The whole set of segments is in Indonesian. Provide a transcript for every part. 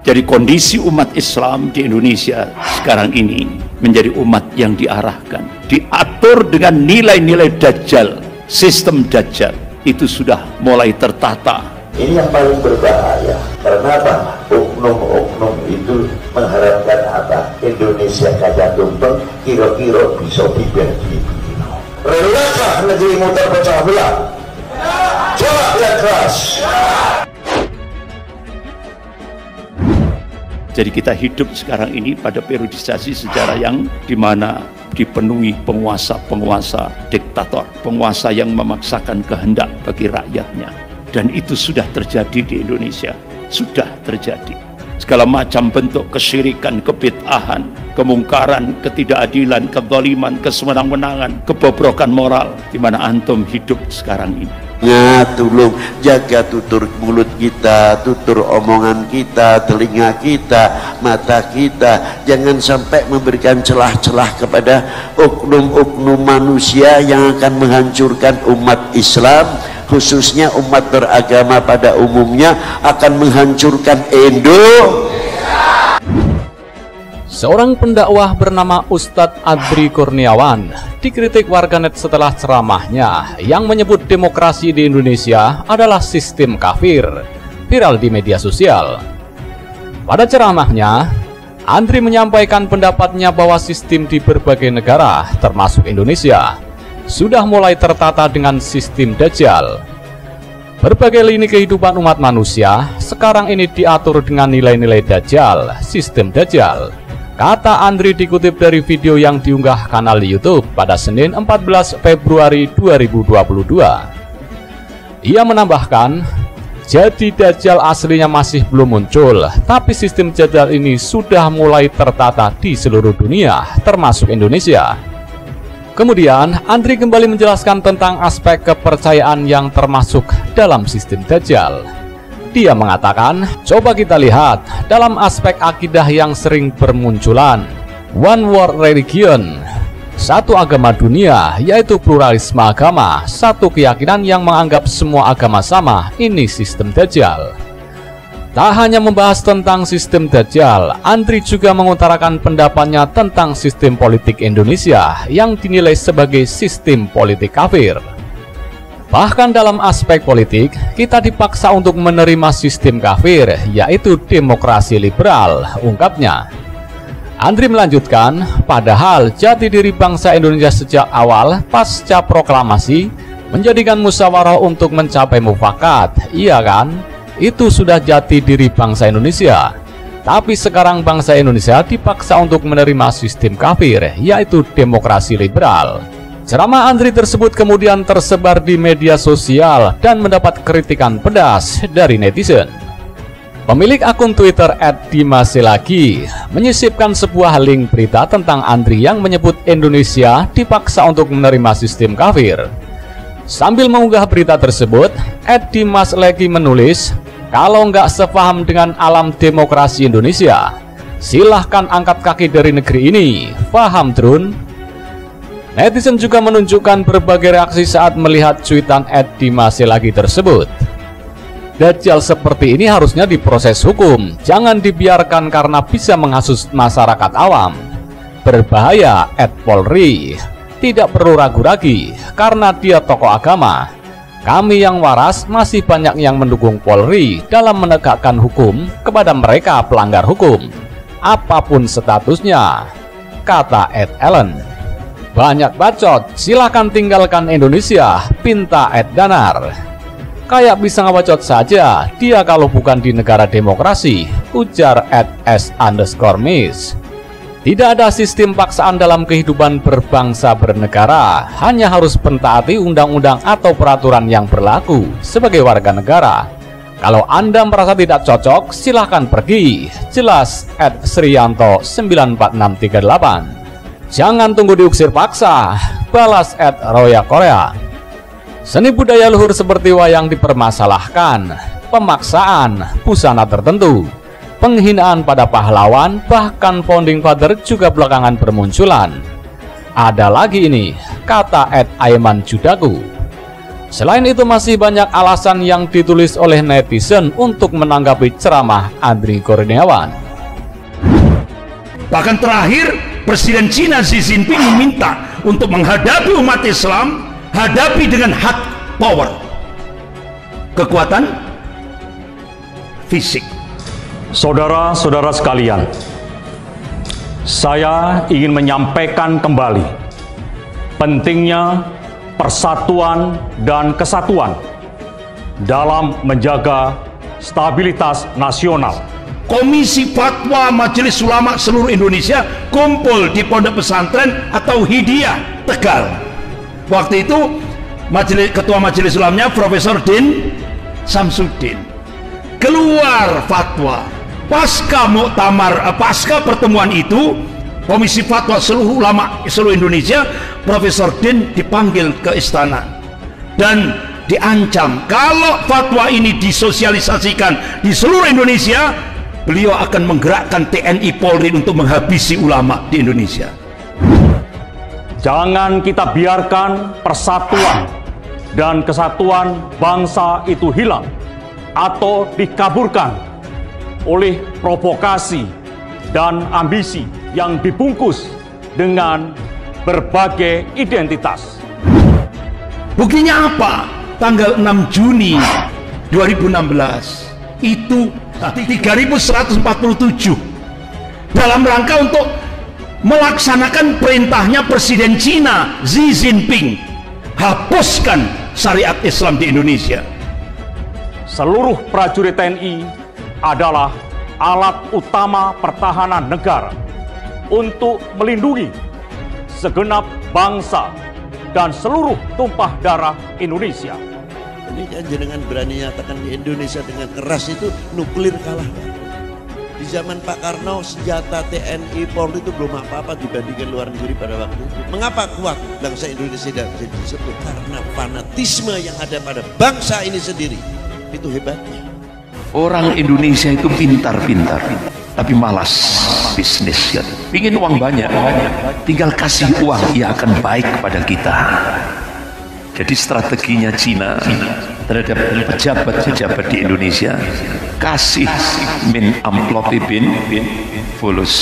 Jadi kondisi umat Islam di Indonesia sekarang ini menjadi umat yang diarahkan, diatur dengan nilai-nilai Dajjal, sistem Dajjal itu sudah mulai tertata. Ini yang paling berbahaya. Karena apa? Oknum-oknum itu mengharapkan apa? Indonesia kaya tumpeng, kira-kira bisa dibagi. Relakah negerimu terpecah belah? Jawab yang keras. Jadi kita hidup sekarang ini pada periodisasi sejarah yang dimana dipenuhi penguasa-penguasa diktator, penguasa yang memaksakan kehendak bagi rakyatnya. Dan itu sudah terjadi di Indonesia, sudah terjadi. Segala macam bentuk kesyirikan, kebid'ahan, kemungkaran, ketidakadilan, kezaliman, kesewenang-wenangan, kebobrokan moral di mana antum hidup sekarang ini. Tolong jaga tutur mulut kita, tutur omongan kita, telinga kita, mata kita. Jangan sampai memberikan celah-celah kepada oknum-oknum manusia yang akan menghancurkan umat Islam, khususnya umat beragama pada umumnya, akan menghancurkan Indonesia. Seorang pendakwah bernama Ustadz Adri Kurniawan dikritik warganet setelah ceramahnya yang menyebut demokrasi di Indonesia adalah sistem kafir, viral di media sosial. Pada ceramahnya, Andri menyampaikan pendapatnya bahwa sistem di berbagai negara, termasuk Indonesia, sudah mulai tertata dengan sistem Dajjal. Berbagai lini kehidupan umat manusia sekarang ini diatur dengan nilai-nilai Dajjal, sistem Dajjal. Kata Andri dikutip dari video yang diunggah kanal YouTube pada Senin 14 Februari 2022. Ia menambahkan, jadi Dajjal aslinya masih belum muncul, tapi sistem Dajjal ini sudah mulai tertata di seluruh dunia, termasuk Indonesia. Kemudian, Andri kembali menjelaskan tentang aspek kepercayaan yang termasuk dalam sistem Dajjal. Dia mengatakan, coba kita lihat dalam aspek akidah yang sering bermunculan. One world religion, satu agama dunia, yaitu pluralisme agama, satu keyakinan yang menganggap semua agama sama, ini sistem Dajjal. Tak hanya membahas tentang sistem Dajjal, Andri juga mengutarakan pendapatnya tentang sistem politik Indonesia yang dinilai sebagai sistem politik kafir. Bahkan dalam aspek politik, kita dipaksa untuk menerima sistem kafir, yaitu demokrasi liberal, ungkapnya. Andri melanjutkan, padahal jati diri bangsa Indonesia sejak awal pasca proklamasi menjadikan musyawarah untuk mencapai mufakat, iya kan? Itu sudah jati diri bangsa Indonesia. Tapi sekarang bangsa Indonesia dipaksa untuk menerima sistem kafir, yaitu demokrasi liberal. Ceramah Andri tersebut kemudian tersebar di media sosial dan mendapat kritikan pedas dari netizen. Pemilik akun Twitter @dimaselagi menyisipkan sebuah link berita tentang Andri yang menyebut Indonesia dipaksa untuk menerima sistem kafir. Sambil mengunggah berita tersebut, @dimaselagi menulis, kalau nggak sepaham dengan alam demokrasi Indonesia, silahkan angkat kaki dari negeri ini, paham Trun? Netizen juga menunjukkan berbagai reaksi saat melihat cuitan @dimaselagi tersebut. Dajjal seperti ini harusnya diproses hukum, jangan dibiarkan karena bisa menghasut masyarakat awam. Berbahaya @polri, tidak perlu ragu lagi karena dia tokoh agama. Kami yang waras masih banyak yang mendukung Polri dalam menegakkan hukum kepada mereka pelanggar hukum, apapun statusnya, kata @ellen. Banyak bacot, silahkan tinggalkan Indonesia, pinta @danar. Kayak bisa ngabacot saja, dia kalau bukan di negara demokrasi, ujar @s_miss. Tidak ada sistem paksaan dalam kehidupan berbangsa bernegara, hanya harus mentaati undang-undang atau peraturan yang berlaku sebagai warga negara. Kalau Anda merasa tidak cocok, silahkan pergi, jelas @srianto94638. Jangan tunggu diusir paksa, balas @roya_korea. Seni budaya luhur seperti wayang dipermasalahkan, pemaksaan, busana tertentu, penghinaan pada pahlawan, bahkan founding father juga belakangan bermunculan. Ada lagi ini, kata @aiman judaku. Selain itu masih banyak alasan yang ditulis oleh netizen untuk menanggapi ceramah Adri Kurniawan. Bahkan terakhir Presiden Cina Xi Jinping meminta untuk menghadapi umat Islam, hadapi dengan hard power, kekuatan fisik. Saudara-saudara sekalian, saya ingin menyampaikan kembali pentingnya persatuan dan kesatuan dalam menjaga stabilitas nasional. Komisi Fatwa Majelis Ulama seluruh Indonesia kumpul di Pondok Pesantren atau Hidayah Tegal. Waktu itu Ketua Majelis Ulamanya Profesor Din Samsudin. Keluar fatwa. Pasca pertemuan itu, Komisi Fatwa seluruh ulama seluruh Indonesia, Profesor Din dipanggil ke istana dan diancam kalau fatwa ini disosialisasikan di seluruh Indonesia, beliau akan menggerakkan TNI Polri untuk menghabisi ulama di Indonesia. Jangan kita biarkan persatuan dan kesatuan bangsa itu hilang atau dikaburkan oleh provokasi dan ambisi yang dibungkus dengan berbagai identitas. Buktinya apa? Tanggal 6 Juni 2016 itu 3147 dalam rangka untuk melaksanakan perintahnya Presiden Cina Xi Jinping, hapuskan syariat Islam di Indonesia. Seluruh prajurit TNI adalah alat utama pertahanan negara untuk melindungi segenap bangsa dan seluruh tumpah darah Indonesia. Ini kan jenengan berani nyatakan di Indonesia dengan keras itu nuklir kalah. Di zaman Pak Karno senjata TNI Polri itu belum apa-apa dibandingkan luar negeri pada waktu itu. Mengapa kuat bangsa Indonesia dan disebut? Karena fanatisme yang ada pada bangsa ini sendiri. Itu hebatnya. Orang Indonesia itu pintar-pintar, tapi malas bisnis. Ingin uang banyak, tinggal kasih uang, ia akan baik kepada kita. Jadi strateginya Cina terhadap pejabat-pejabat di Indonesia, kasih min amplopi bin fulus.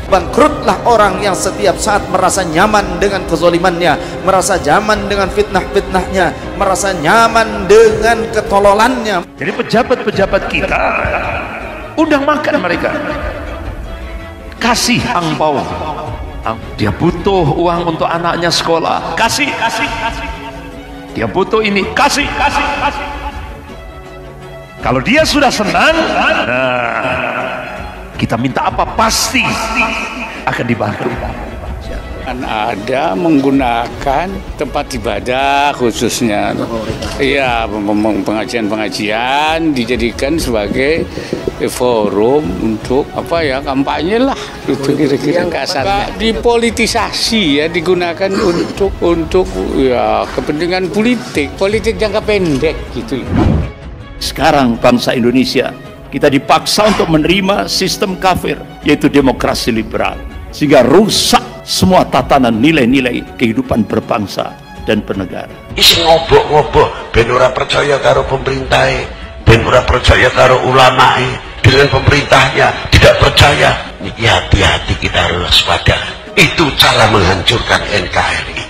Bangkrutlah orang yang setiap saat merasa nyaman dengan kezolimannya, merasa nyaman dengan fitnah-fitnahnya, merasa nyaman dengan ketololannya. Jadi pejabat-pejabat kita undang makan mereka, kasih angpau. Dia butuh uang untuk anaknya sekolah, kasih. Dia butuh ini, kasih. Kalau dia sudah senang, kita minta apa pasti akan dibantu. Kan ada menggunakan tempat ibadah khususnya, iya, pengajian dijadikan sebagai forum untuk apa ya, kampanye lah, itu kira-kira kasarnya. Dipolitisasi ya, digunakan untuk ya kepentingan politik jangka pendek gitu. Sekarang bangsa Indonesia kita dipaksa untuk menerima sistem kafir, yaitu demokrasi liberal, sehingga rusak semua tatanan nilai-nilai kehidupan berbangsa dan bernegara. Isi ngobok-ngobok, ben ora percaya karo pemerintah, ben ora percaya karo ulama, dengan pemerintahnya tidak percaya. Ya, hati-hati, kita harus waspada. Itu cara menghancurkan NKRI.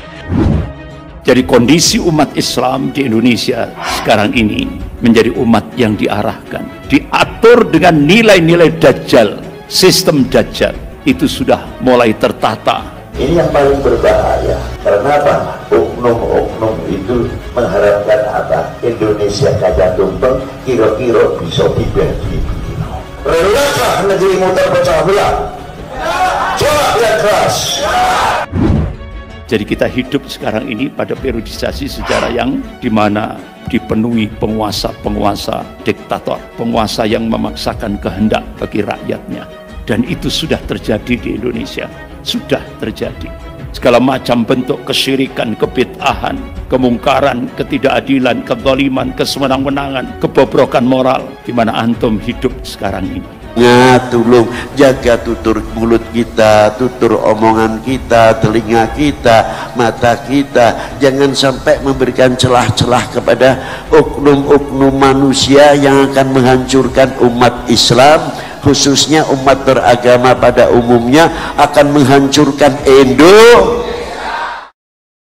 Jadi kondisi umat Islam di Indonesia sekarang ini menjadi umat yang diarahkan, diatur dengan nilai-nilai Dajjal, sistem Dajjal itu sudah mulai tertata. Ini yang paling berbahaya. Karena apa? Oknum-oknum itu mengharapkan apa? Indonesia kaya tumpeng, kira-kira bisa dibagi. Relakah negeri muter pecah belah? Coba yang keras. Jadi kita hidup sekarang ini pada periodisasi sejarah yang dimana dipenuhi penguasa-penguasa diktator, penguasa yang memaksakan kehendak bagi rakyatnya. Dan itu sudah terjadi di Indonesia, sudah terjadi. Segala macam bentuk kesyirikan, kebid'ahan, kemungkaran, ketidakadilan, kezaliman, kesewenang-wenangan, kebobrokan moral, di mana antum hidup sekarang ini. Tolong jaga tutur mulut kita, tutur omongan kita, telinga kita, mata kita, jangan sampai memberikan celah-celah kepada oknum-oknum manusia yang akan menghancurkan umat Islam, khususnya umat beragama pada umumnya, akan menghancurkan Indonesia.